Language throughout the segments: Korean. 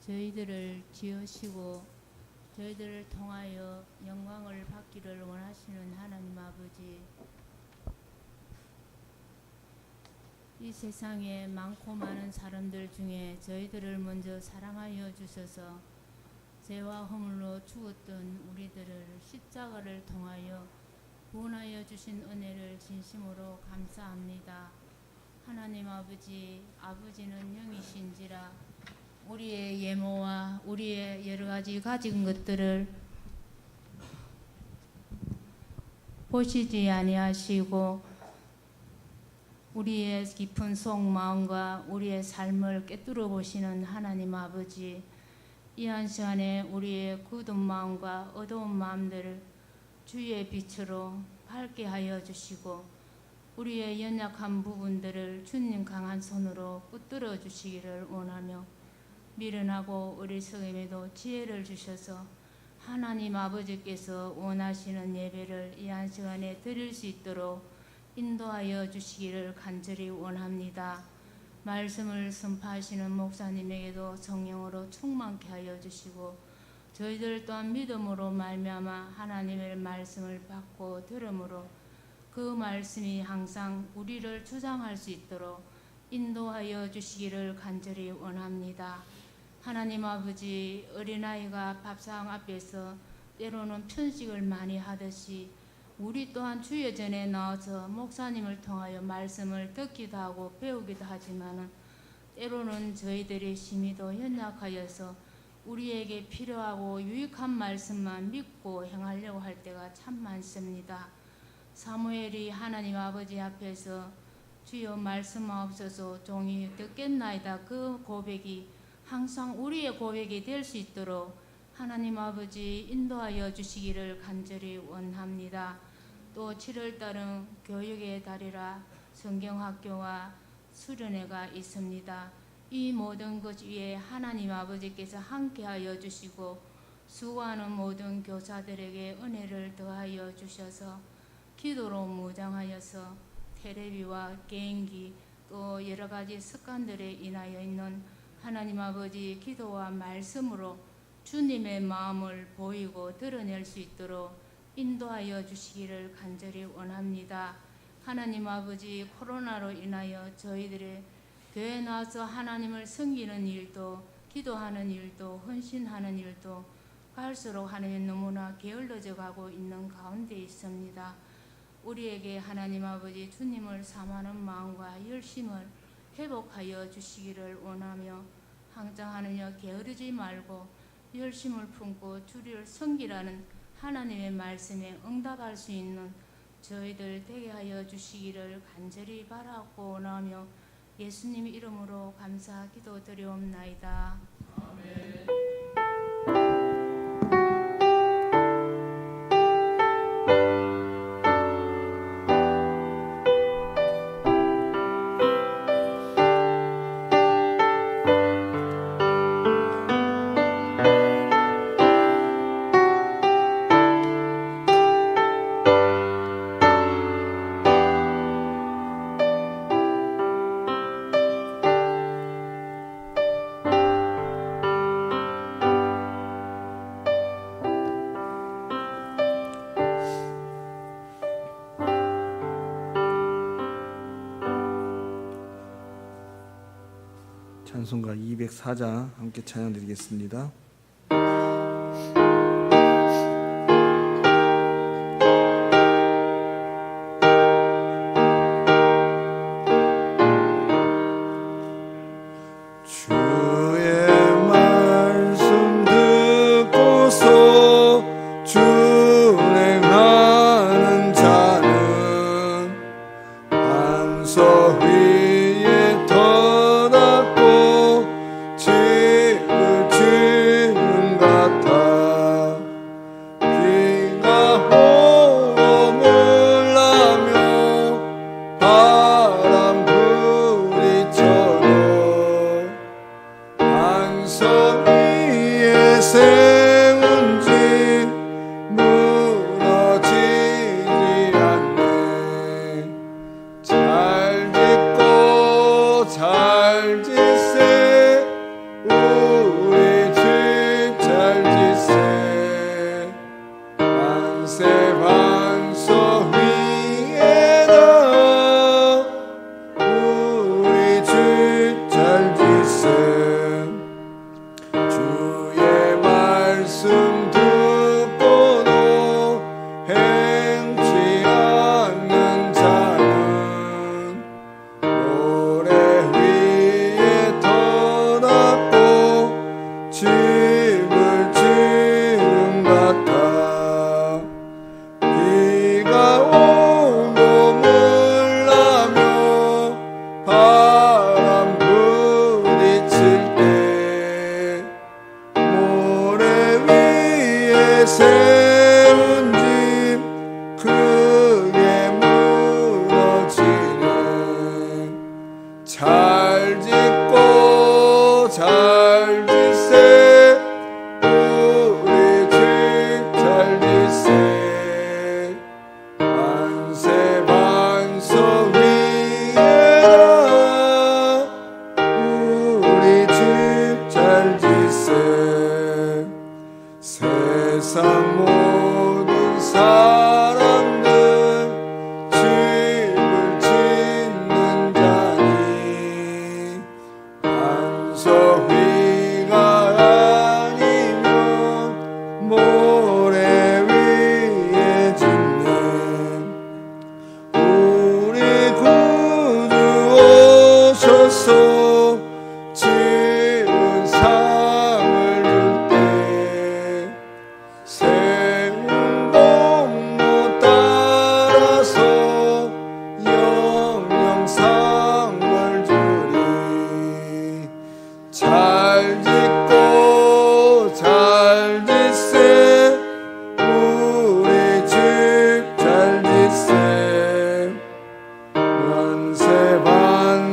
저희들을 지으시고 저희들을 통하여 영광을 받기를 원하시는 하나님 아버지, 이 세상에 많고 많은 사람들 중에 저희들을 먼저 사랑하여 주셔서 죄와 허물로 죽었던 우리들을 십자가를 통하여 구원하여 주신 은혜를 진심으로 감사합니다. 하나님 아버지, 아버지는 영이신지라 우리의 예모와 우리의 여러 가지 가진 것들을 보시지 아니하시고 우리의 깊은 속마음과 우리의 삶을 꿰뚫어 보시는 하나님 아버지, 이 한 시간에 우리의 굳은 마음과 어두운 마음들을 주의 빛으로 밝게 하여 주시고 우리의 연약한 부분들을 주님 강한 손으로 붙들어 주시기를 원하며, 미련하고 어리석음에도 지혜를 주셔서 하나님 아버지께서 원하시는 예배를 이 한 시간에 드릴 수 있도록 인도하여 주시기를 간절히 원합니다. 말씀을 선포하시는 목사님에게도 성령으로 충만케 하여 주시고 저희들 또한 믿음으로 말미암아 하나님의 말씀을 받고 들음으로 그 말씀이 항상 우리를 주장할 수 있도록 인도하여 주시기를 간절히 원합니다. 하나님 아버지, 어린아이가 밥상 앞에서 때로는 편식을 많이 하듯이 우리 또한 주의 전에 나와서 목사님을 통하여 말씀을 듣기도 하고 배우기도 하지만 때로는 저희들의 힘이 더 연약하여서 우리에게 필요하고 유익한 말씀만 믿고 행하려고 할 때가 참 많습니다. 사무엘이 하나님 아버지 앞에서 주여 말씀하옵소서 종이 듣겠나이다, 그 고백이 항상 우리의 고백이 될 수 있도록 하나님 아버지 인도하여 주시기를 간절히 원합니다. 또 7월달은 교육의 달이라 성경학교와 수련회가 있습니다. 이 모든 것 위에 하나님 아버지께서 함께하여 주시고 수고하는 모든 교사들에게 은혜를 더하여 주셔서 기도로 무장하여서 텔레비와 게임기 또 여러 가지 습관들에 인하여 있는 하나님 아버지 기도와 말씀으로 주님의 마음을 보이고 드러낼 수 있도록 인도하여 주시기를 간절히 원합니다. 하나님 아버지, 코로나로 인하여 저희들의 교회에 나와서 하나님을 섬기는 일도 기도하는 일도 헌신하는 일도 갈수록 하나님 너무나 게을러져 가고 있는 가운데 있습니다. 우리에게 하나님 아버지 주님을 사모하는 마음과 열심을 회복하여 주시기를 원하며 항상 하느냐 게으르지 말고 열심을 품고 주를 섬기라는 하나님의 말씀에 응답할 수 있는 저희들 되게 하여 주시기를 간절히 바라고 원하며 예수님 이름으로 감사 기도 드리옵나이다. 아멘. 찬송가 204장 함께 찬양 드리겠습니다. 무너지지 않네. 잘 짓고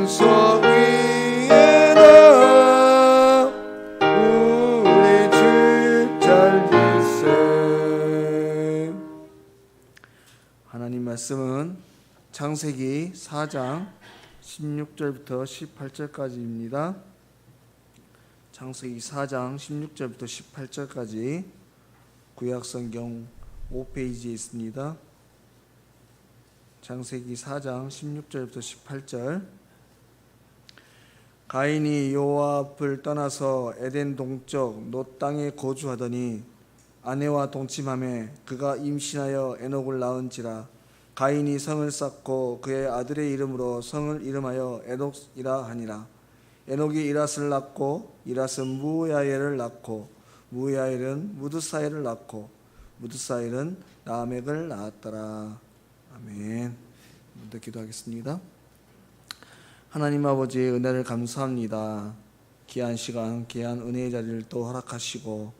반석 위에다 우리 주 잘 지세. 하나님 말씀은 창세기 4장 16절부터 18절까지입니다. 창세기 4장 16절부터 18절까지 구약성경 5페이지에 있습니다. 창세기 4장 16절부터 18절. 가인이 여호와 앞을 떠나서 에덴 동쪽 롯 땅에 거주하더니 아내와 동침하매 그가 임신하여 에녹을 낳은지라. 가인이 성을 쌓고 그의 아들의 이름으로 성을 이름하여 에녹이라 하니라. 에녹이 이랏을 낳고 이랏은 무야엘을 낳고 무야엘은 무드사엘을 낳고 무드사엘은 라멕을 낳았더라. 아멘. 먼저 기도하겠습니다. 하나님 아버지의 은혜를 감사합니다. 귀한 시간, 귀한 은혜의 자리를 또 허락하시고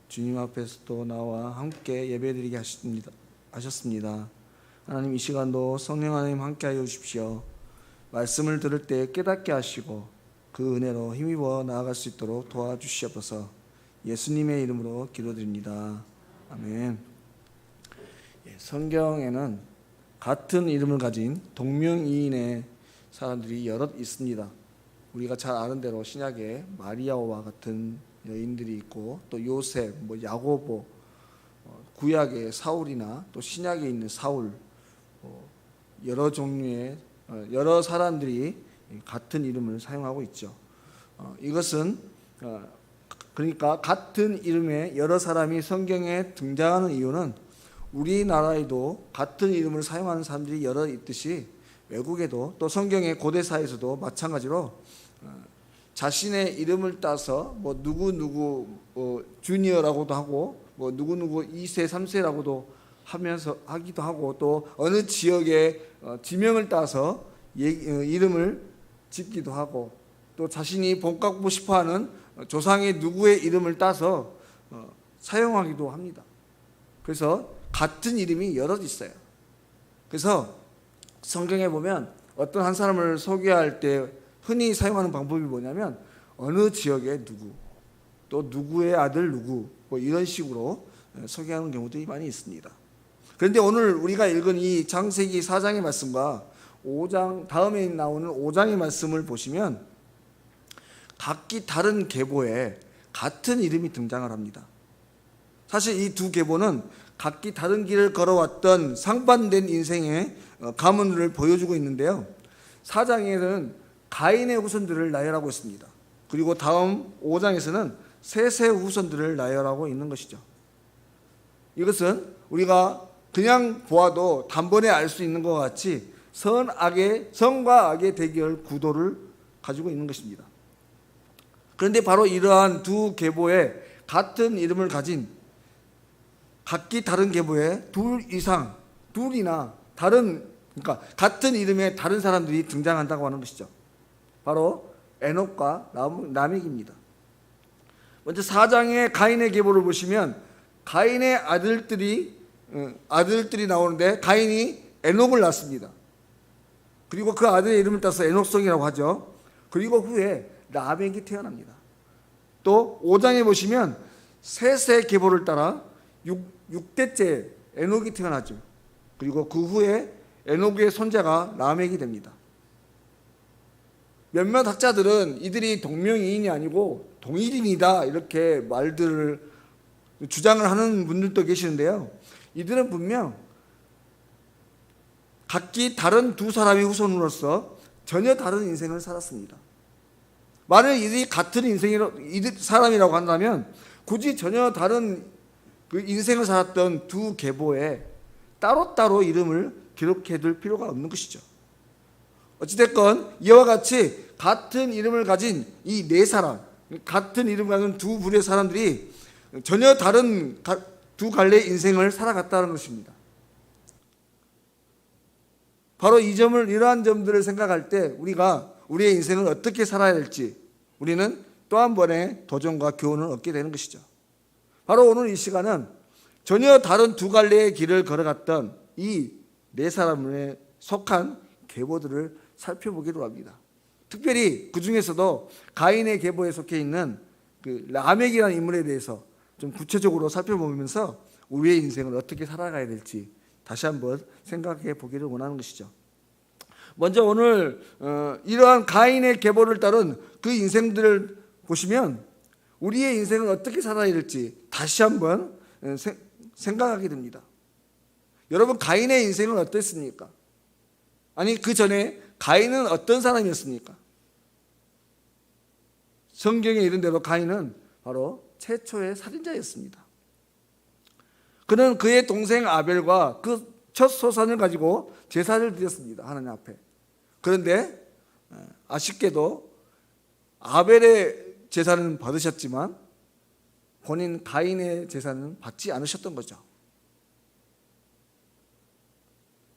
주님 앞에서 또 나와 함께 예배드리게 하셨습니다. 하나님, 이 시간도 성령 하나님 함께하여 주십시오. 말씀을 들을 때 깨닫게 하시고 그 은혜로 힘입어 나아갈 수 있도록 도와주시옵소서. 예수님의 이름으로 기도드립니다. 아멘. 성경에는 같은 이름을 가진 동명이인의 사람들이 여럿 있습니다. 우리가 잘 아는 대로 신약에 마리아와 같은 여인들이 있고, 또 요셉, 야고보, 구약의 사울이나 또 신약에 있는 사울, 여러 종류의 여러 사람들이 같은 이름을 사용하고 있죠. 이것은 그러니까 같은 이름의 여러 사람이 성경에 등장하는 이유는 우리나라에도 같은 이름을 사용하는 사람들이 여러 있듯이 외국에도 또 성경의 고대사에서도 마찬가지로 자신의 이름을 따서 누구 주니어라고도 하고 누구 2세 3세라고도 하기도 하고, 또 어느 지역의 지명을 따서 이름을 짓기도 하고, 또 자신이 본받고 싶어하는 조상의 누구의 이름을 따서 사용하기도 합니다. 그래서 같은 이름이 여럿 있어요. 그래서 성경에 보면 어떤 한 사람을 소개할 때 흔히 사용하는 방법이 뭐냐면 어느 지역의 누구, 또 누구의 아들 누구, 이런 식으로 소개하는 경우들이 많이 있습니다. 그런데 오늘 우리가 읽은 이 창세기 4장의 말씀과 5장 다음에 나오는 5장의 말씀을 보시면 각기 다른 계보에 같은 이름이 등장을 합니다. 사실 이 두 계보는 각기 다른 길을 걸어왔던 상반된 인생의 가문을 보여주고 있는데요. 4장에는 가인의 후손들을 나열하고 있습니다. 그리고 다음 5장에서는 셋의 후손들을 나열하고 있는 것이죠. 이것은 우리가 그냥 보아도 단번에 알 수 있는 것 같이 선과 악의 대결 구도를 가지고 있는 것입니다. 그런데 바로 이러한 두 계보에 같은 이름을 가진 각기 다른 계보에 둘이나 그러니까 같은 이름의 다른 사람들이 등장한다고 하는 것이죠. 바로 에녹과 라멕입니다. 먼저 4장의 가인의 계보를 보시면 가인의 아들들이 나오는데 가인이 에녹을 낳습니다. 그리고 그 아들의 이름을 따서 에녹성이라고 하죠. 그리고 후에 라멕이 태어납니다. 또 5장에 보시면 셋의 계보를 따라 6대째 에녹이 태어나죠. 그리고 그 후에 에녹의 손자가 라멕이 됩니다. 몇몇 학자들은 이들이 동명이인이 아니고 동일인이다 이렇게 말들을 주장을 하는 분들도 계시는데요. 이들은 분명 각기 다른 두 사람의 후손으로서 전혀 다른 인생을 살았습니다. 만약 이들이 같은 사람이라고 한다면 굳이 전혀 다른 그 인생을 살았던 두 계보에 따로따로 이름을 기록해둘 필요가 없는 것이죠. 어찌됐건 이와 같이 같은 이름을 가진 이 네 사람, 같은 이름을 가진 두 부류의 사람들이 전혀 다른 두 갈래의 인생을 살아갔다는 것입니다. 바로 이러한 점들을 생각할 때 우리가 우리의 인생을 어떻게 살아야 될지 우리는 또 한 번의 도전과 교훈을 얻게 되는 것이죠. 바로 오늘 이 시간은 전혀 다른 두 갈래의 길을 걸어갔던 이 네 사람에 속한 계보들을 살펴보기로 합니다. 특별히 그 중에서도 가인의 계보에 속해 있는 그 라멕이라는 인물에 대해서 좀 구체적으로 살펴보면서 우리의 인생을 어떻게 살아가야 될지 다시 한번 생각해 보기를 원하는 것이죠. 먼저 오늘 이러한 가인의 계보를 따른 그 인생들을 보시면 우리의 인생을 어떻게 살아야 될지 다시 한번 생각하게 됩니다. 여러분, 가인의 인생은 어땠습니까? 아니, 그 전에 가인은 어떤 사람이었습니까? 성경에 이른 대로 가인은 바로 최초의 살인자였습니다. 그는 그의 동생 아벨과 그 첫 소산을 가지고 제사를 드렸습니다, 하나님 앞에. 그런데 아쉽게도 아벨의 제사는 받으셨지만 본인 가인의 제사는 받지 않으셨던 거죠.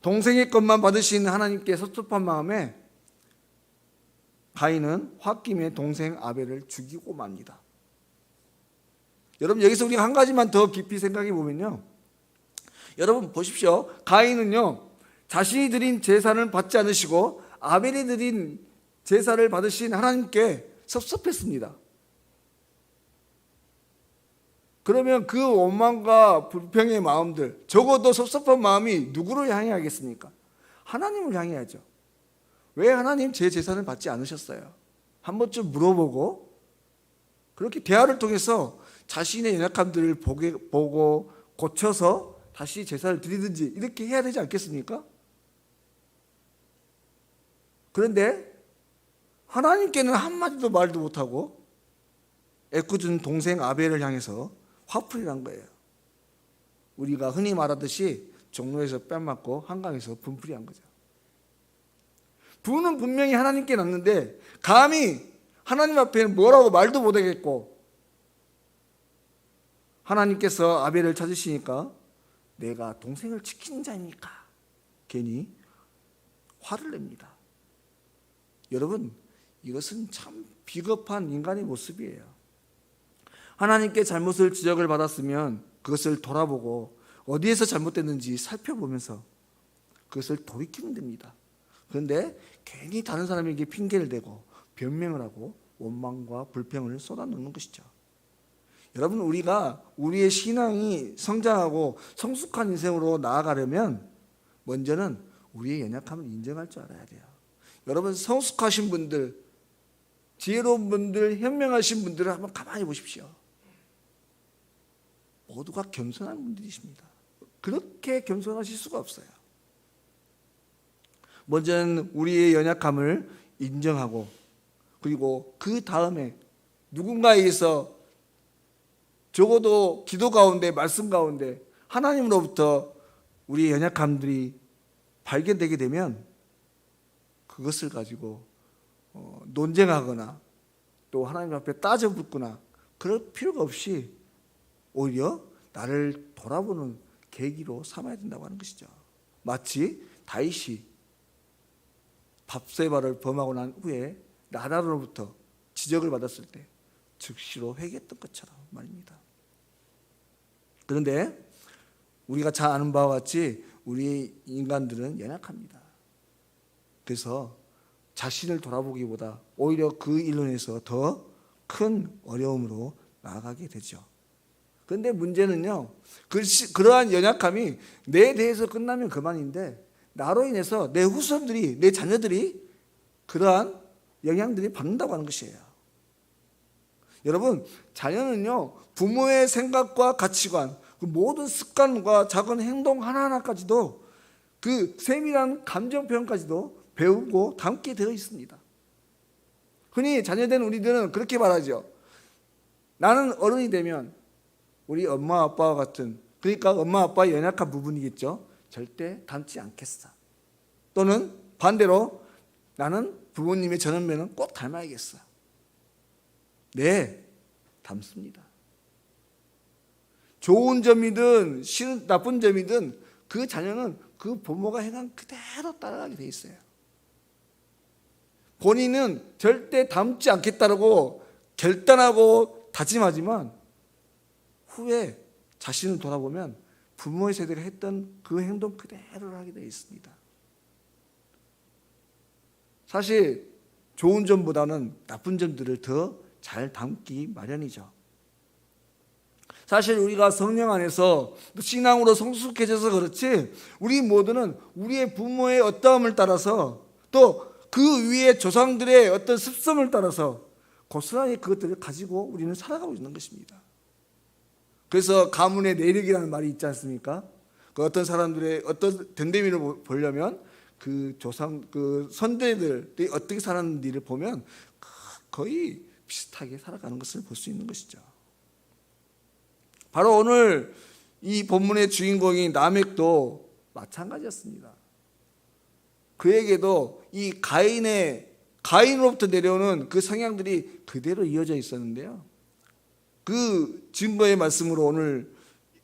동생의 것만 받으신 하나님께 섭섭한 마음에 가인은 홧김에 동생 아벨을 죽이고 맙니다. 여러분, 여기서 우리가 한 가지만 더 깊이 생각해 보면요, 여러분 보십시오. 가인은요, 자신이 드린 제사를 받지 않으시고 아벨이 드린 제사를 받으신 하나님께 섭섭했습니다. 그러면 그 원망과 불평의 마음들, 적어도 섭섭한 마음이 누구를 향해야겠습니까? 하나님을 향해야죠. 왜 하나님 제 제사를 받지 않으셨어요? 한 번쯤 물어보고 그렇게 대화를 통해서 자신의 연약함들을 보고 고쳐서 다시 제사를 드리든지 이렇게 해야 되지 않겠습니까? 그런데 하나님께는 한마디도 말도 못하고 애꿎은 동생 아벨을 향해서 화풀이를 한 거예요. 우리가 흔히 말하듯이 종로에서 뺨 맞고 한강에서 분풀이 한 거죠. 부는 분명히 하나님께 났는데 감히 하나님 앞에는 뭐라고 말도 못하겠고, 하나님께서 아벨을 찾으시니까 내가 동생을 지키는 자입니까? 괜히 화를 냅니다. 여러분, 이것은 참 비겁한 인간의 모습이에요. 하나님께 잘못을 지적을 받았으면 그것을 돌아보고 어디에서 잘못됐는지 살펴보면서 그것을 돌이키면 됩니다. 그런데 괜히 다른 사람에게 핑계를 대고 변명을 하고 원망과 불평을 쏟아놓는 것이죠. 여러분, 우리가 우리의 신앙이 성장하고 성숙한 인생으로 나아가려면 먼저는 우리의 연약함을 인정할 줄 알아야 돼요. 여러분, 성숙하신 분들, 지혜로운 분들, 현명하신 분들을 한번 가만히 보십시오. 모두가 겸손한 분들이십니다. 그렇게 겸손하실 수가 없어요. 먼저는 우리의 연약함을 인정하고, 그리고 그 다음에 누군가에 의해서 적어도 기도 가운데, 말씀 가운데 하나님으로부터 우리의 연약함들이 발견되게 되면 그것을 가지고 논쟁하거나 또 하나님 앞에 따져 묻거나 그럴 필요가 없이 오히려 나를 돌아보는 계기로 삼아야 된다고 하는 것이죠. 마치 다윗이 밧세바를 범하고 난 후에 나단으로부터 지적을 받았을 때 즉시로 회개했던 것처럼 말입니다. 그런데 우리가 잘 아는 바와 같이 우리 인간들은 연약합니다. 그래서 자신을 돌아보기보다 오히려 그 일로 인해서 더 큰 어려움으로 나아가게 되죠. 그런데 문제는요, 그러한 연약함이 내 대해서 끝나면 그만인데 나로 인해서 내 후손들이, 내 자녀들이 그러한 영향들이 받는다고 하는 것이에요. 여러분, 자녀는요, 부모의 생각과 가치관, 그 모든 습관과 작은 행동 하나하나까지도 그 세밀한 감정 표현까지도 배우고 담게 되어 있습니다. 흔히 자녀된 우리들은 그렇게 말하죠. 나는 어른이 되면 우리 엄마 아빠와 같은, 그러니까 엄마 아빠의 연약한 부분이겠죠, 절대 닮지 않겠어. 또는 반대로 나는 부모님의 저런면은 꼭 닮아야겠어. 네, 닮습니다. 좋은 점이든 나쁜 점이든 그 자녀는 그 부모가 행한 그대로 따라가게 돼 있어요. 본인은 절대 닮지 않겠다라고 결단하고 다짐하지만 후에 자신을 돌아보면 부모의 세대가 했던 그 행동 그대로 하게 되어 있습니다. 사실 좋은 점보다는 나쁜 점들을 더 잘 담기 마련이죠. 사실 우리가 성령 안에서 신앙으로 성숙해져서 그렇지, 우리 모두는 우리의 부모의 어떠함을 따라서 또 그 위에 조상들의 어떤 습성을 따라서 고스란히 그것들을 가지고 우리는 살아가고 있는 것입니다. 그래서 가문의 내력이라는 말이 있지 않습니까? 그 어떤 사람들의 어떤 됨됨이를 보려면 그 조상, 그 선대들이 어떻게 살았는지를 보면 거의 비슷하게 살아가는 것을 볼 수 있는 것이죠. 바로 오늘 이 본문의 주인공인 라멕도 마찬가지였습니다. 그에게도 이 가인으로부터 내려오는 그 성향들이 그대로 이어져 있었는데요. 그 증거의 말씀으로 오늘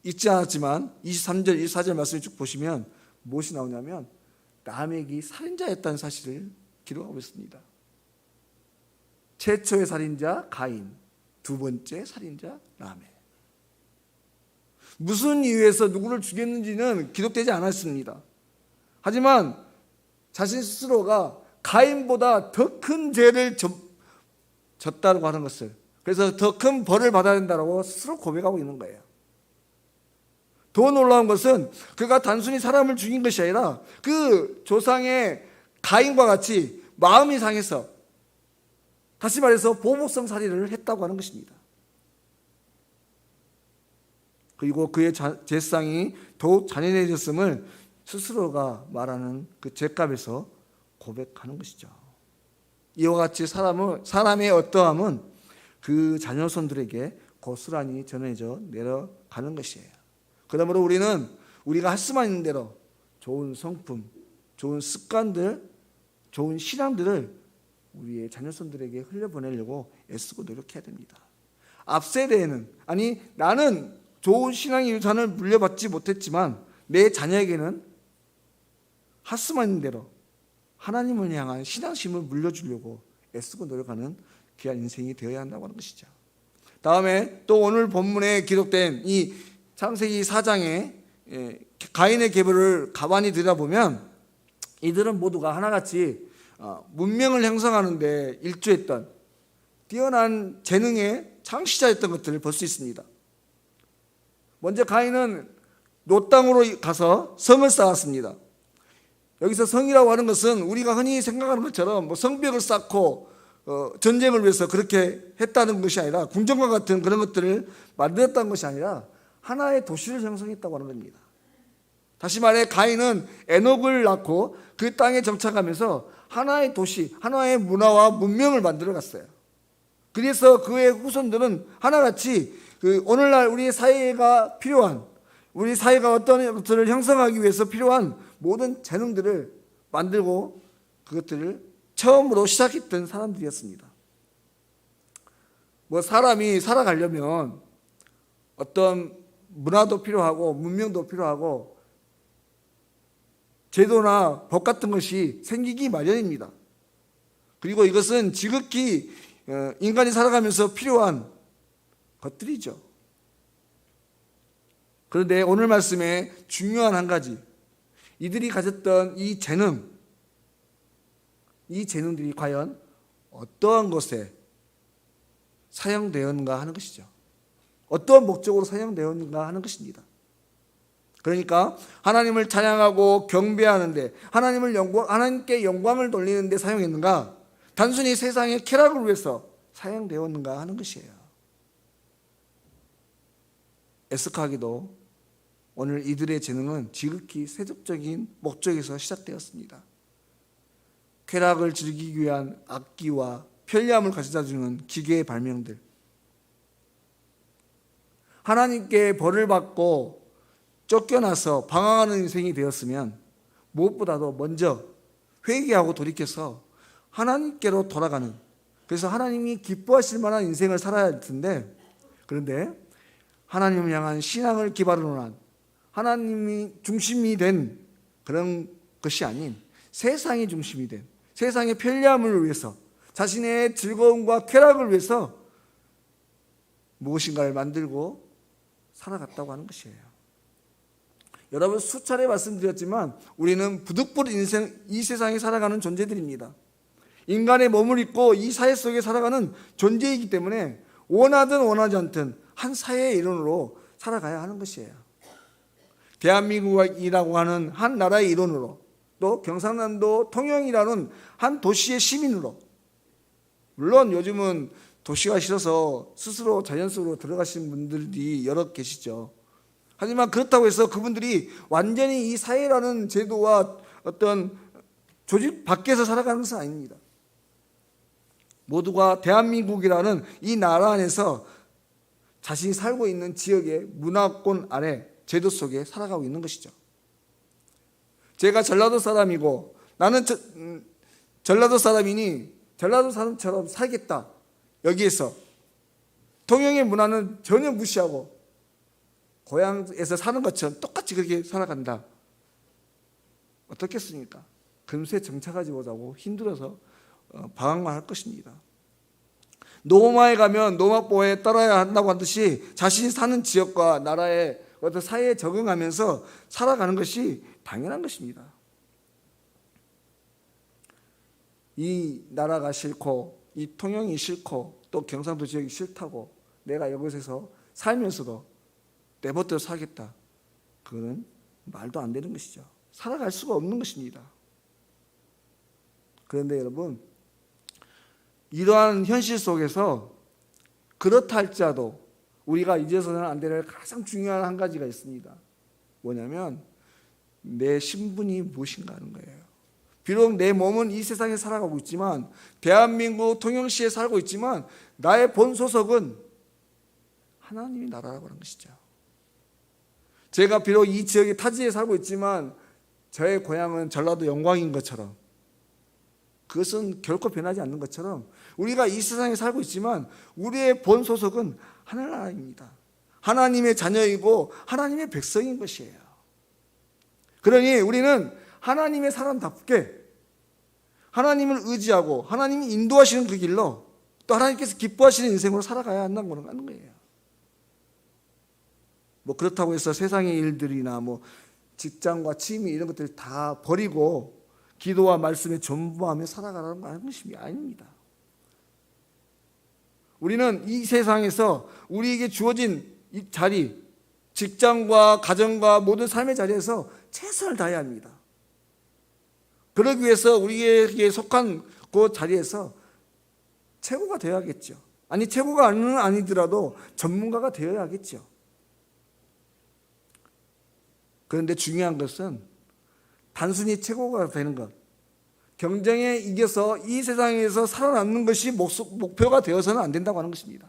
읽지 않았지만 23절, 24절 말씀을 쭉 보시면 무엇이 나오냐면 라멕이 살인자였다는 사실을 기록하고 있습니다. 최초의 살인자 가인, 두 번째 살인자 라멕. 무슨 이유에서 누구를 죽였는지는 기록되지 않았습니다. 하지만 자신 스스로가 가인보다 더 큰 죄를 졌다고 하는 것을, 그래서 더 큰 벌을 받아야 된다고 스스로 고백하고 있는 거예요. 더 놀라운 것은 그가 단순히 사람을 죽인 것이 아니라 그 조상의 가인과 같이 마음이 상해서, 다시 말해서 보복성 살인을 했다고 하는 것입니다. 그리고 그의 죄상이 더욱 잔인해졌음을 스스로가 말하는 그 죄값에서 고백하는 것이죠. 이와 같이 사람의 어떠함은 그 자녀손들에게 고스란히 전해져 내려가는 것이에요. 그러므로 우리는 우리가 할 수만 있는 대로 좋은 성품, 좋은 습관들, 좋은 신앙들을 우리의 자녀손들에게 흘려보내려고 애쓰고 노력해야 됩니다. 앞세대에는, 아니 나는 좋은 신앙의 유산을 물려받지 못했지만 내 자녀에게는 할 수만 있는 대로 하나님을 향한 신앙심을 물려주려고 애쓰고 노력하는 귀한 인생이 되어야 한다고 하는 것이죠. 다음에 또 오늘 본문에 기록된 이 창세기 4장의 가인의 계보를 가만히 들여다보면 이들은 모두가 하나같이 문명을 형성하는 데 일조했던 뛰어난 재능의 창시자였던 것들을 볼 수 있습니다. 먼저 가인은 노 땅으로 가서 성을 쌓았습니다. 여기서 성이라고 하는 것은 우리가 흔히 생각하는 것처럼 뭐 성벽을 쌓고 전쟁을 위해서 그렇게 했다는 것이 아니라, 궁전과 같은 그런 것들을 만들었다는 것이 아니라 하나의 도시를 형성했다고 하는 겁니다. 다시 말해 가인은 에녹을 낳고 그 땅에 정착하면서 하나의 도시, 하나의 문화와 문명을 만들어 갔어요. 그래서 그의 후손들은 하나같이 오늘날 우리의 사회가 필요한, 우리 사회가 어떤 것들을 형성하기 위해서 필요한 모든 재능들을 만들고 그것들을 처음으로 시작했던 사람들이었습니다. 뭐 사람이 살아가려면 어떤 문화도 필요하고 문명도 필요하고 제도나 법 같은 것이 생기기 마련입니다. 그리고 이것은 지극히 인간이 살아가면서 필요한 것들이죠. 그런데 오늘 말씀에 중요한 한 가지, 이들이 가졌던 이 재능들이 과연 어떠한 것에 사용되었는가 하는 것이죠. 어떠한 목적으로 사용되었는가 하는 것입니다. 그러니까 하나님을 찬양하고 경배하는데, 하나님께 영광을 돌리는 데 사용했는가, 단순히 세상의 쾌락을 위해서 사용되었는가 하는 것이에요. 애석하게도 오늘 이들의 재능은 지극히 세속적인 목적에서 시작되었습니다. 쾌락을 즐기기 위한 악기와 편리함을 가져다주는 기계의 발명들, 하나님께 벌을 받고 쫓겨나서 방황하는 인생이 되었으면 무엇보다도 먼저 회개하고 돌이켜서 하나님께로 돌아가는, 그래서 하나님이 기뻐하실 만한 인생을 살아야 할 텐데, 그런데 하나님을 향한 신앙을 기반으로 한, 하나님이 중심이 된 그런 것이 아닌 세상이 중심이 된, 세상의 편리함을 위해서, 자신의 즐거움과 쾌락을 위해서 무엇인가를 만들고 살아갔다고 하는 것이에요. 여러분, 수차례 말씀드렸지만 우리는 부득불 인생, 이 세상에 살아가는 존재들입니다. 인간의 몸을 입고 이 사회 속에 살아가는 존재이기 때문에 원하든 원하지 않든 한 사회의 일원으로 살아가야 하는 것이에요. 대한민국이라고 하는 한 나라의 일원으로, 또 경상남도 통영이라는 한 도시의 시민으로, 물론 요즘은 도시가 싫어서 스스로 자연 속으로 들어가신 분들이 여러 계시죠. 하지만 그렇다고 해서 그분들이 완전히 이 사회라는 제도와 어떤 조직 밖에서 살아가는 것은 아닙니다. 모두가 대한민국이라는 이 나라 안에서 자신이 살고 있는 지역의 문화권 아래 제도 속에 살아가고 있는 것이죠. 제가 전라도 사람이고 나는 전라도 사람이니 전라도 사람처럼 살겠다. 여기에서 통영의 문화는 전혀 무시하고 고향에서 사는 것처럼 똑같이 그렇게 살아간다. 어떻겠습니까? 금세 정착하지 못하고 힘들어서 방황만 할 것입니다. 노마에 가면 노마보에 따라야 한다고 하듯이 자신이 사는 지역과 나라의 어떤 사회에 적응하면서 살아가는 것이 당연한 것입니다. 이 나라가 싫고 이 통영이 싫고 또 경상도 지역이 싫다고 내가 이곳에서 살면서도 내 멋대로 살겠다. 그거는 말도 안 되는 것이죠. 살아갈 수가 없는 것입니다. 그런데 여러분, 이러한 현실 속에서 그렇다 할지라도 우리가 잊어서는 안 될 가장 중요한 한 가지가 있습니다. 뭐냐면 내 신분이 무엇인가 하는 거예요. 비록 내 몸은 이 세상에 살아가고 있지만, 대한민국 통영시에 살고 있지만 나의 본 소속은 하나님의 나라라고 하는 것이죠. 제가 비록 이 지역의 타지에 살고 있지만 저의 고향은 전라도 영광인 것처럼, 그것은 결코 변하지 않는 것처럼 우리가 이 세상에 살고 있지만 우리의 본 소속은 하나님입니다. 하나님의 자녀이고 하나님의 백성인 것이에요. 그러니 우리는 하나님의 사람답게 하나님을 의지하고 하나님이 인도하시는 그 길로 또 하나님께서 기뻐하시는 인생으로 살아가야 한다고 하는 거예요. 뭐 그렇다고 해서 세상의 일들이나 뭐 직장과 취미 이런 것들 다 버리고 기도와 말씀에 전부하며 살아가라는 거 아닙니다. 우리는 이 세상에서 우리에게 주어진 이 자리, 직장과 가정과 모든 삶의 자리에서 최선을 다해야 합니다. 그러기 위해서 우리에게 속한 그 자리에서 최고가 되어야겠죠. 아니 최고가 아니더라도 전문가가 되어야겠죠. 그런데 중요한 것은 단순히 최고가 되는 것, 경쟁에 이겨서 이 세상에서 살아남는 것이 목표가 되어서는 안 된다고 하는 것입니다.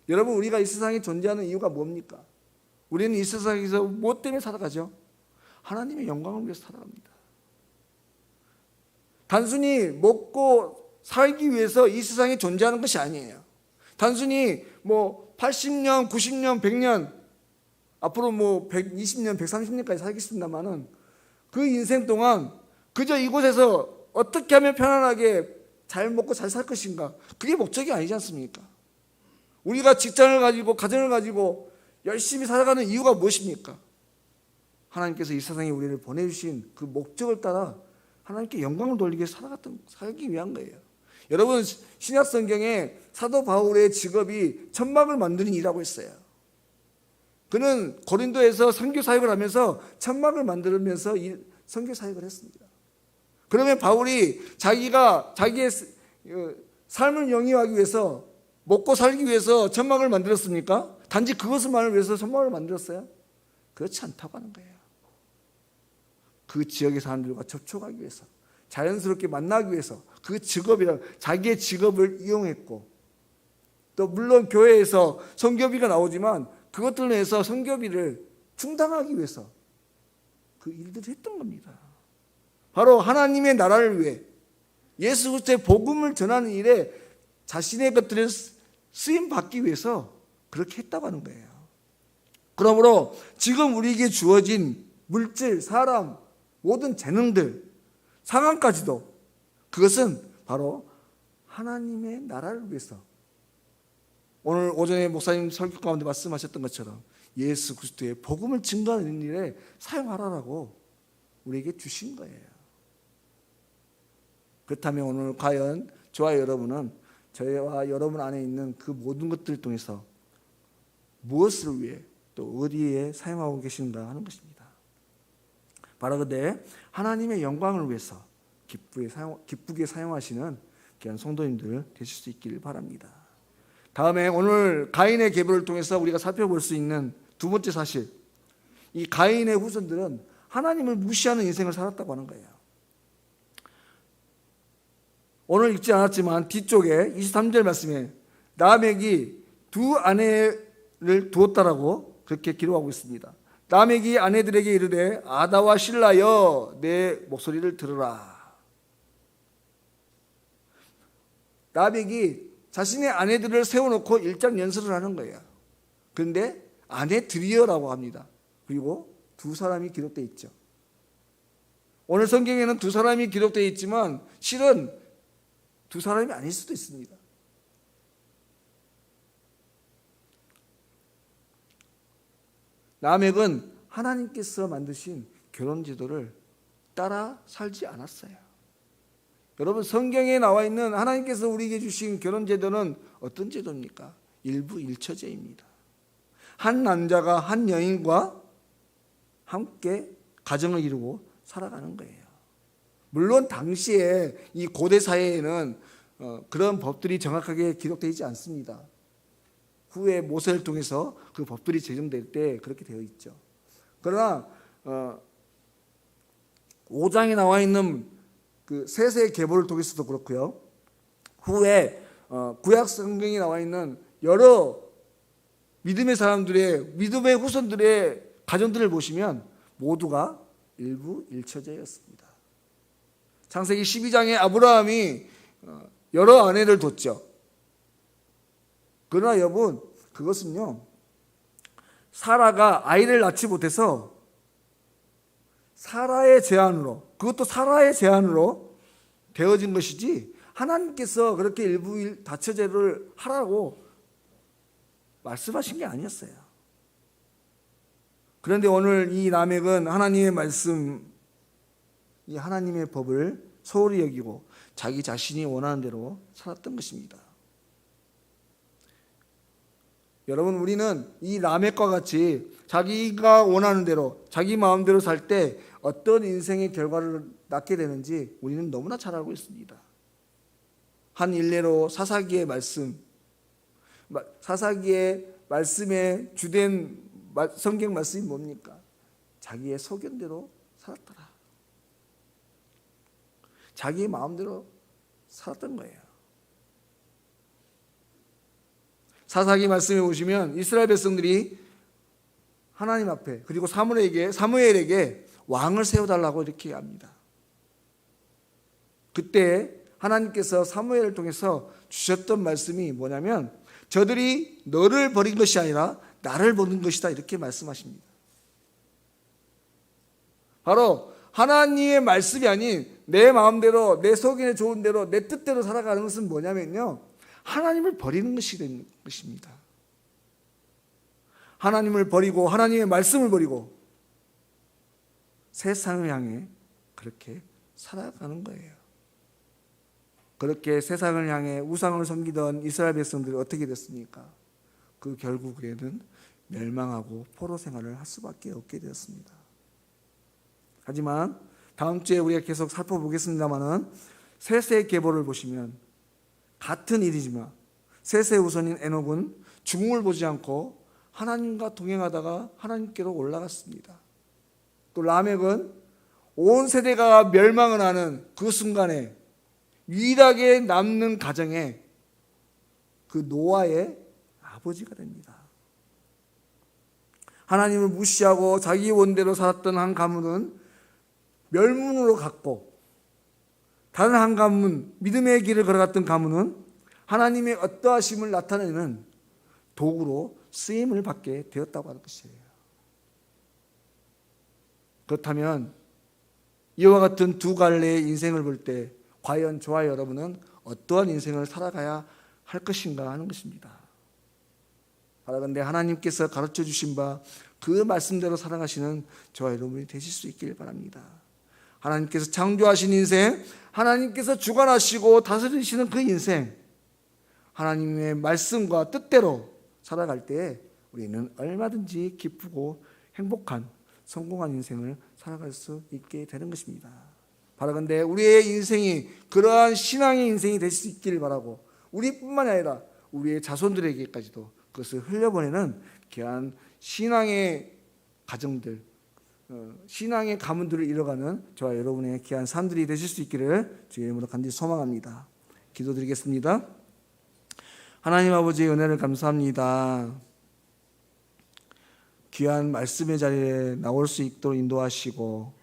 여러분, 우리가 이 세상에 존재하는 이유가 뭡니까? 우리는 이 세상에서 무엇 때문에 살아가죠? 하나님의 영광을 위해서 살아갑니다. 단순히 먹고 살기 위해서 이 세상에 존재하는 것이 아니에요. 단순히 뭐 80년, 90년, 100년, 앞으로 뭐 120년, 130년까지 살겠습니다만은 그 인생 동안 그저 이곳에서 어떻게 하면 편안하게 잘 먹고 잘 살 것인가, 그게 목적이 아니지 않습니까? 우리가 직장을 가지고 가정을 가지고 열심히 살아가는 이유가 무엇입니까? 하나님께서 이 세상에 우리를 보내주신 그 목적을 따라 하나님께 영광을 돌리기 위해 살기 위한 거예요. 여러분, 신약 성경에 사도 바울의 직업이 천막을 만드는 일이라고 했어요. 그는 고린도에서 선교 사역을 하면서 천막을 만들면서 선교 사역을 했습니다. 그러면 바울이 자기의 삶을 영위하기 위해서, 먹고 살기 위해서 천막을 만들었습니까? 단지 그것만을 위해서 천막을 만들었어요? 그렇지 않다고 하는 거예요. 그 지역의 사람들과 접촉하기 위해서, 자연스럽게 만나기 위해서 그 직업이란 자기의 직업을 이용했고, 또 물론 교회에서 선교비가 나오지만 그것들로 해서 선교비를 충당하기 위해서 그 일들을 했던 겁니다. 바로 하나님의 나라를 위해 예수 그리스도의 복음을 전하는 일에 자신의 것들을 쓰임 받기 위해서 그렇게 했다고 하는 거예요. 그러므로 지금 우리에게 주어진 물질, 사람, 모든 재능들, 상황까지도 그것은 바로 하나님의 나라를 위해서, 오늘 오전에 목사님 설교 가운데 말씀하셨던 것처럼 예수 그리스도의 복음을 증거하는 일에 사용하라고 우리에게 주신 거예요. 그렇다면 오늘 과연 저와 여러분은 저와 여러분 안에 있는 그 모든 것들을 통해서 무엇을 위해 또 어디에 사용하고 계신가 하는 것입니다. 바로 그때 하나님의 영광을 위해서 기쁘게 사용하시는 귀한 성도님들 되실 수 있기를 바랍니다. 다음에 오늘 가인의 계보를 통해서 우리가 살펴볼 수 있는 두 번째 사실, 이 가인의 후손들은 하나님을 무시하는 인생을 살았다고 하는 거예요. 오늘 읽지 않았지만 뒤쪽에 23절 말씀에 라멕이 두 아내를 두었다라고 그렇게 기록하고 있습니다. 라멕이 아내들에게 이르되 아다와 실라여 내 목소리를 들으라. 라멕이 자신의 아내들을 세워놓고 일장연설을 하는 거예요. 그런데 아내들이여라고 합니다. 그리고 두 사람이 기록되어 있죠. 오늘 성경에는 두 사람이 기록되어 있지만 실은 두 사람이 아닐 수도 있습니다. 라멕은 하나님께서 만드신 결혼 제도를 따라 살지 않았어요. 여러분, 성경에 나와 있는 하나님께서 우리에게 주신 결혼 제도는 어떤 제도입니까? 일부 일처제입니다. 한 남자가 한 여인과 함께 가정을 이루고 살아가는 거예요. 물론 당시에 이 고대 사회에는 그런 법들이 정확하게 기록되지 않습니다. 후에 모세를 통해서 그 법들이 제정될 때 그렇게 되어 있죠. 그러나 5장에 나와 있는 그 세세의 계보를 통해서도 그렇고요. 후에 구약 성경에 나와 있는 여러 믿음의 사람들의 믿음의 후손들의 가정들을 보시면 모두가 일부 일처제였습니다. 창세기 12장에 아브라함이 여러 아내를 뒀죠. 그러나 여러분, 그것은요, 사라가 아이를 낳지 못해서 사라의 제안으로, 그것도 사라의 제안으로 되어진 것이지 하나님께서 그렇게 일부 다처제를 하라고 말씀하신 게 아니었어요. 그런데 오늘 이 라멕은 하나님의 말씀, 이 하나님의 법을 소홀히 여기고 자기 자신이 원하는 대로 살았던 것입니다. 여러분, 우리는 이 라멕과 같이 자기가 원하는 대로 자기 마음대로 살 때 어떤 인생의 결과를 낳게 되는지 우리는 너무나 잘 알고 있습니다. 한 일례로 사사기의 말씀, 사사기의 말씀의 주된 성경 말씀이 뭡니까? 자기의 소견대로 살았더라. 자기의 마음대로 살았던 거예요. 사사기 말씀에 보시면 이스라엘 백성들이 하나님 앞에 그리고 사무엘에게 왕을 세워달라고 이렇게 합니다. 그때 하나님께서 사무엘을 통해서 주셨던 말씀이 뭐냐면 저들이 너를 버린 것이 아니라 나를 버린 것이다 이렇게 말씀하십니다. 바로 하나님의 말씀이 아닌 내 마음대로 내 속에 좋은 대로 내 뜻대로 살아가는 것은 뭐냐면요, 하나님을 버리는 것이 되는 것입니다. 하나님을 버리고 하나님의 말씀을 버리고 세상을 향해 그렇게 살아가는 거예요. 그렇게 세상을 향해 우상을 섬기던 이스라엘 백성들이 어떻게 됐습니까? 그 결국에는 멸망하고 포로 생활을 할 수밖에 없게 되었습니다. 하지만 다음 주에 우리가 계속 살펴보겠습니다만은 셋의 계보를 보시면 같은 일이지만 셋의 후손인 에녹은 죽음을 보지 않고 하나님과 동행하다가 하나님께로 올라갔습니다. 또 라멕은 온 세대가 멸망을 하는 그 순간에 유일하게 남는 가정에 그 노아의 아버지가 됩니다. 하나님을 무시하고 자기 원대로 살았던 한 가문은 멸문으로 갔고, 다른 한 가문, 믿음의 길을 걸어갔던 가문은 하나님의 어떠하심을 나타내는 도구로 쓰임을 받게 되었다고 하는 것이에요. 그렇다면 이와 같은 두 갈래의 인생을 볼 때 과연 저와 여러분은 어떠한 인생을 살아가야 할 것인가 하는 것입니다. 바라건대 하나님께서 가르쳐 주신 바 그 말씀대로 살아가시는 저와 여러분이 되실 수 있길 바랍니다. 하나님께서 창조하신 인생, 하나님께서 주관하시고 다스리시는 그 인생, 하나님의 말씀과 뜻대로 살아갈 때 우리는 얼마든지 기쁘고 행복한 성공한 인생을 살아갈 수 있게 되는 것입니다. 바라건대 우리의 인생이 그러한 신앙의 인생이 될 수 있기를 바라고, 우리뿐만 아니라 우리의 자손들에게까지도 그것을 흘려보내는 귀한 신앙의 가정들, 신앙의 가문들을 이뤄가는 저와 여러분의 귀한 삶들이 되실 수 있기를 주의 이름으로 간절히 소망합니다. 기도드리겠습니다. 하나님 아버지의 은혜를 감사합니다. 귀한 말씀의 자리에 나올 수 있도록 인도하시고,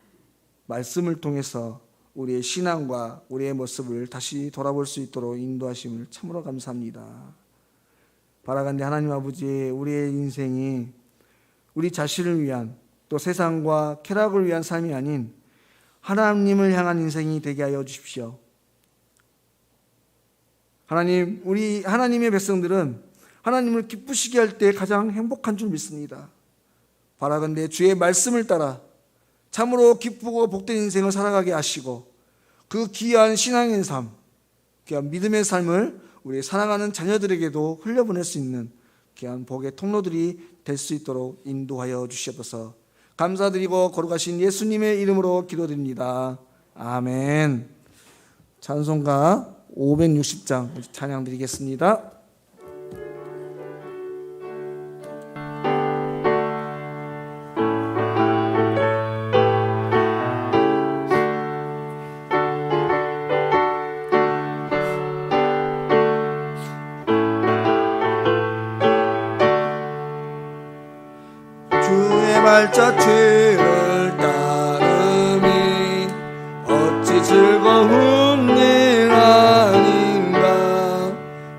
말씀을 통해서 우리의 신앙과 우리의 모습을 다시 돌아볼 수 있도록 인도하심을 참으로 감사합니다. 바라간대 하나님 아버지, 우리의 인생이 우리 자신을 위한, 또 세상과 쾌락을 위한 삶이 아닌 하나님을 향한 인생이 되게 하여 주십시오. 하나님, 우리 하나님의 백성들은 하나님을 기쁘시게 할 때 가장 행복한 줄 믿습니다. 바라건대 주의 말씀을 따라 참으로 기쁘고 복된 인생을 살아가게 하시고, 그 귀한 신앙의 삶, 귀한 믿음의 삶을 우리 사랑하는 자녀들에게도 흘려보낼 수 있는 귀한 복의 통로들이 될 수 있도록 인도하여 주시옵소서. 감사드리고 거룩하신 예수님의 이름으로 기도드립니다. 아멘. 찬송가 560장 찬양 드리겠습니다. 주의 발자취를 따르니 어찌 즐거운 일 아닌가.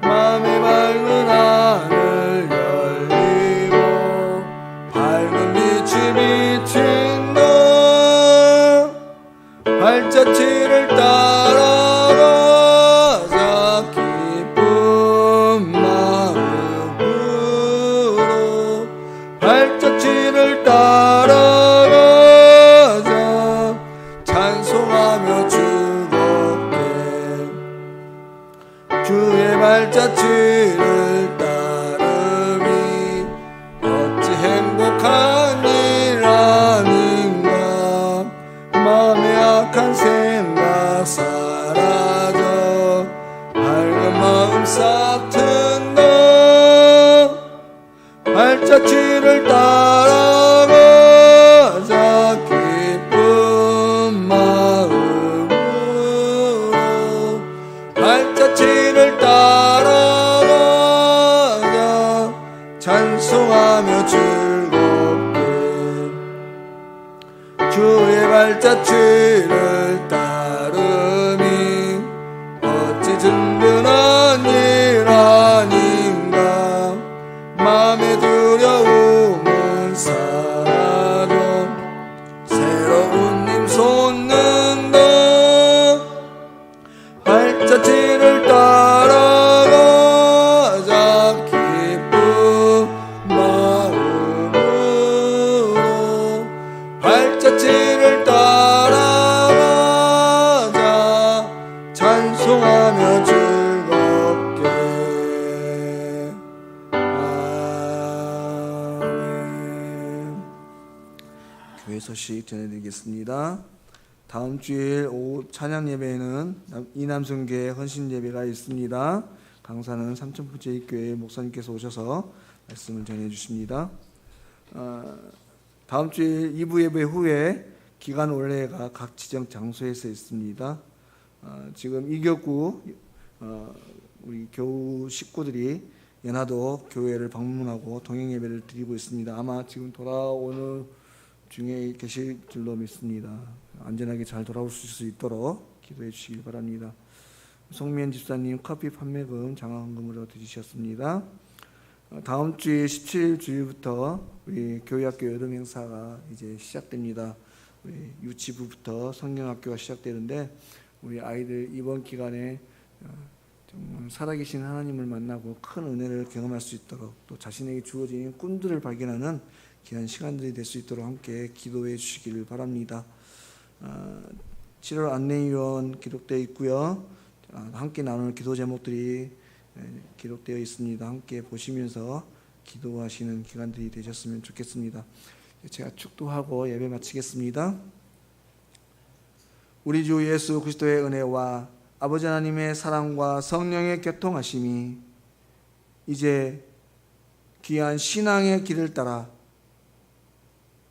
맘에 밝은 하늘 열리고 밝은 빛이 비친다. 발자취를 따라가자 기쁜 마음으로. 발자취를 따라가자 찬송하며 즐겁게. 주의 발자취를 따르니 어찌 행복한 일 아닌가. 마음의 악한 생각 사라져 밝은 마음 싹 튼다. 발자취를 따라가자 기쁜 마음으로. 발자취를 따라가자 찬송하며 즐겁게. 주의 발자취를 따르니 어찌 든든한 일 아닌가. 맘의 두려움은 사라져 새로운 힘 솟는다. 발자취를 따라가자 기쁜 마음으로. 발자취를 따라가자 찬송하며 즐겁게. 교회 소식 전해드리겠습니다. 다음 주일 오후 찬양 예배에는 이남순교회 헌신 예배가 있습니다. 강사는 삼천포제교회 목사님께서 오셔서 말씀을 전해주십니다. 다음 주일 2부 예배 후에 기간 올레가 각 지정 장소에서 있습니다. 지금 이교구 우리 교우 식구들이 연화도 교회를 방문하고 동행 예배를 드리고 있습니다. 아마 지금 돌아오는 중에 계실 줄로 믿습니다. 안전하게 잘 돌아오실 수 있도록 기도해 주시길 바랍니다. 송미연 집사님 커피 판매금 장학금으로 드리셨습니다. 다음 주에 17일 주일부터 우리 교회학교 여름 행사가 이제 시작됩니다. 우리 유치부부터 성경학교가 시작되는데, 우리 아이들 이번 기간에 정말 살아계신 하나님을 만나고 큰 은혜를 경험할 수 있도록, 또 자신에게 주어진 꿈들을 발견하는 귀한 시간들이 될 수 있도록 함께 기도해 주시기를 바랍니다. 7월 안내위원 기록되어 있고요. 함께 나눌 기도 제목들이 기록되어 있습니다. 함께 보시면서 기도하시는 기간들이 되셨으면 좋겠습니다. 제가 축도하고 예배 마치겠습니다. 우리 주 예수 그리스도의 은혜와 아버지 하나님의 사랑과 성령의 교통하심이 이제 귀한 신앙의 길을 따라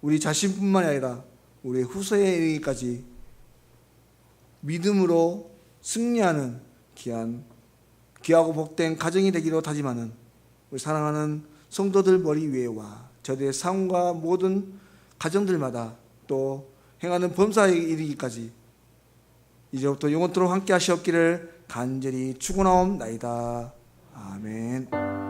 우리 자신뿐만 아니라 우리 후세에 이르기까지 믿음으로 승리하는 귀하고 복된 가정이 되기로 다짐하는 우리 사랑하는 성도들 머리 위에와 저들의 삶과 모든 가정들마다 또 행하는 범사에 이르기까지 이제부터 영원토록 함께 하시옵기를 간절히 축원하옵나이다. 아멘.